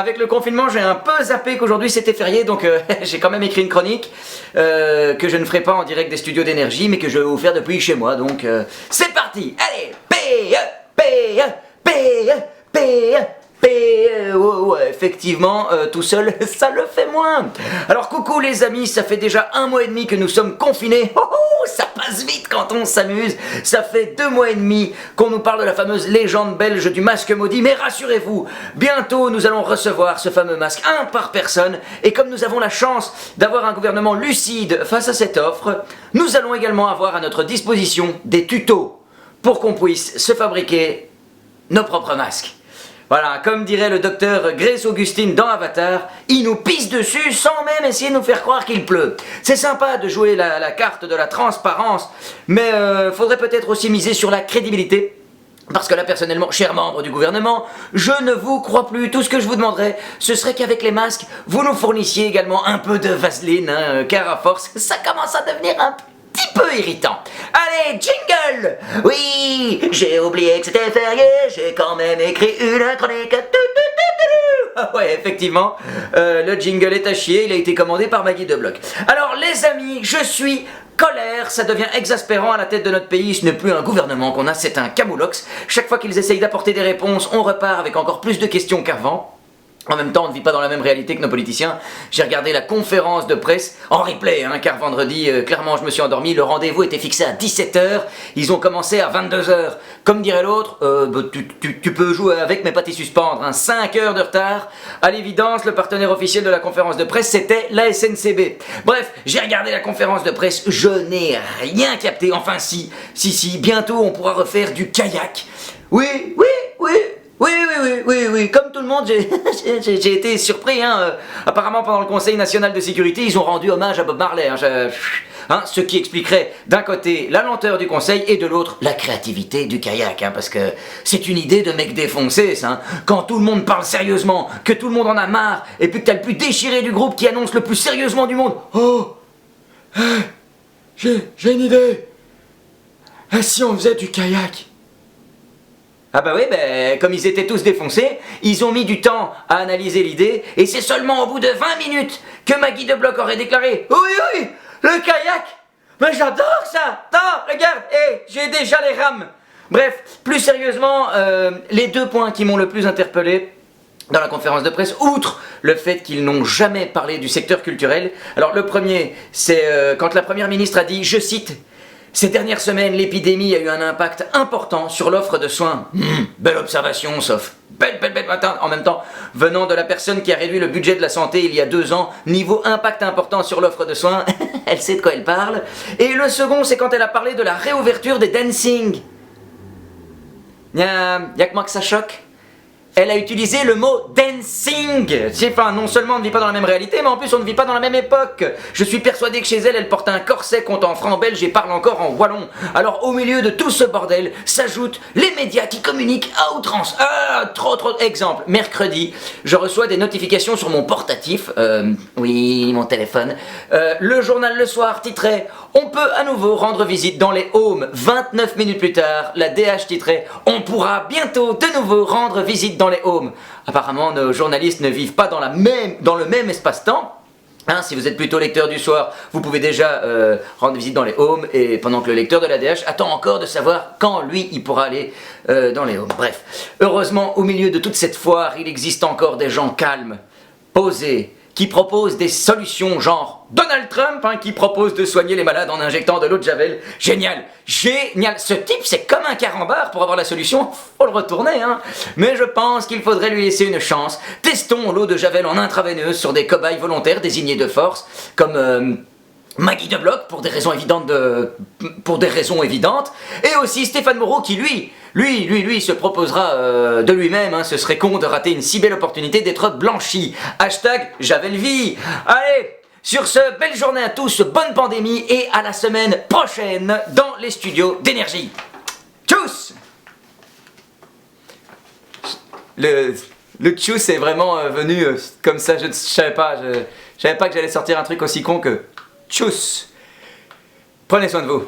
Avec le confinement, j'ai un peu zappé qu'aujourd'hui c'était férié, donc j'ai quand même écrit une chronique que je ne ferai pas en direct des studios d'énergie, mais que je vais vous faire depuis chez moi, donc c'est parti. Allez, ouais, effectivement, tout seul, ça le fait moins. Alors coucou les amis, ça fait déjà 1 mois et demi que nous sommes confinés. Oh, oh, ça passe vite quand on s'amuse. Ça fait 2 mois et demi qu'on nous parle de la fameuse légende belge du masque maudit. Mais rassurez-vous, bientôt nous allons recevoir ce fameux masque, un par personne. Et comme nous avons la chance d'avoir un gouvernement lucide face à cette offre, nous allons également avoir à notre disposition des tutos pour qu'on puisse se fabriquer nos propres masques. Voilà, comme dirait le docteur Grace Augustine dans Avatar, il nous pisse dessus sans même essayer de nous faire croire qu'il pleut. C'est sympa de jouer la carte de la transparence, mais faudrait peut-être aussi miser sur la crédibilité. Parce que là, personnellement, chers membres du gouvernement, je ne vous crois plus. Tout ce que je vous demanderais, ce serait qu'avec les masques, vous nous fournissiez également un peu de vaseline, hein, car à force, ça commence à devenir un petit peu irritant. Allez, jingle! Oui, j'ai oublié que c'était férié, j'ai quand même écrit une chronique. Ah ouais, effectivement, le jingle est à chier, il a été commandé par Maggie de Bloch. Alors les amis, je suis colère, ça devient exaspérant à la tête de notre pays, ce n'est plus un gouvernement qu'on a, c'est un camoulox. Chaque fois qu'ils essayent d'apporter des réponses, on repart avec encore plus de questions qu'avant. En même temps, on ne vit pas dans la même réalité que nos politiciens. J'ai regardé la conférence de presse en replay, hein, car vendredi, clairement, je me suis endormi. Le rendez-vous était fixé à 17h. Ils ont commencé à 22h. Comme dirait l'autre, tu peux jouer avec, mais pas t'y suspendre. Hein. 5 heures de retard. À l'évidence, le partenaire officiel de la conférence de presse, c'était la SNCB. Bref, j'ai regardé la conférence de presse. Je n'ai rien capté. Enfin, si. Bientôt, on pourra refaire du kayak. Oui. Comme tout le monde, j'ai été surpris. Hein. Apparemment, pendant le Conseil national de sécurité, ils ont rendu hommage à Bob Marley. Hein, ce qui expliquerait d'un côté la lenteur du Conseil et de l'autre la créativité du kayak. Hein, parce que c'est une idée de mec défoncé, ça. Hein. Quand tout le monde parle sérieusement, que tout le monde en a marre, et puis que t'as le plus déchiré du groupe qui annonce le plus sérieusement du monde. Oh, j'ai une idée. Et si on faisait du kayak? Ah bah oui, comme ils étaient tous défoncés, ils ont mis du temps à analyser l'idée, et c'est seulement au bout de 20 minutes que Maggie de Bloch aurait déclaré « Oui, le kayak! Mais j'adore ça! Non, regarde, j'ai déjà les rames !» Bref, plus sérieusement, les 2 points qui m'ont le plus interpellé dans la conférence de presse, outre le fait qu'ils n'ont jamais parlé du secteur culturel. Alors le premier, c'est quand la première ministre a dit, je cite, ces dernières semaines, l'épidémie a eu un impact important sur l'offre de soins. Belle observation, sauf belle matin. En même temps, venant de la personne qui a réduit le budget de la santé il y a 2 ans, niveau impact important sur l'offre de soins, elle sait de quoi elle parle. Et le second, c'est quand elle a parlé de la réouverture des dancing. Y'a que moi que ça choque. Elle a utilisé le mot dancing. Enfin, non seulement on ne vit pas dans la même réalité, mais en plus on ne vit pas dans la même époque. Je suis persuadé que chez elle, elle porte un corset compte en franc belge et parle encore en wallon. Alors au milieu de tout ce bordel, s'ajoutent les médias qui communiquent à outrance. Trop exemple. Mercredi, je reçois des notifications sur mon portatif. Oui, mon téléphone. Le journal Le Soir titrait « On peut à nouveau rendre visite dans les Haumes ». 29 minutes plus tard, la DH titrait « On pourra bientôt de nouveau rendre visite dans les Haumes ». Apparemment, nos journalistes ne vivent pas dans le même espace-temps. Hein, si vous êtes plutôt lecteur du soir, vous pouvez déjà rendre visite dans les Haumes, et pendant que le lecteur de la DH attend encore de savoir quand lui il pourra aller dans les Haumes. Bref, heureusement, au milieu de toute cette foire, il existe encore des gens calmes, posés, qui proposent des solutions genre Donald Trump, hein, qui propose de soigner les malades en injectant de l'eau de Javel. Génial. Ce type, c'est comme un carambar. Pour avoir la solution, faut le retourner. Hein. Mais je pense qu'il faudrait lui laisser une chance. Testons l'eau de Javel en intraveineuse sur des cobayes volontaires désignés de force, comme Maggie de Bloch, pour des raisons évidentes, et aussi Stéphane Moreau qui, lui, se proposera de lui-même, hein, ce serait con de rater une si belle opportunité d'être blanchi. #JavelVie. Allez, sur ce, belle journée à tous, bonne pandémie, et à la semaine prochaine dans les studios d'énergie. Tchuss. Le tchuss est vraiment venu comme ça, je savais pas que j'allais sortir un truc aussi con que tchuss. Prenez soin de vous.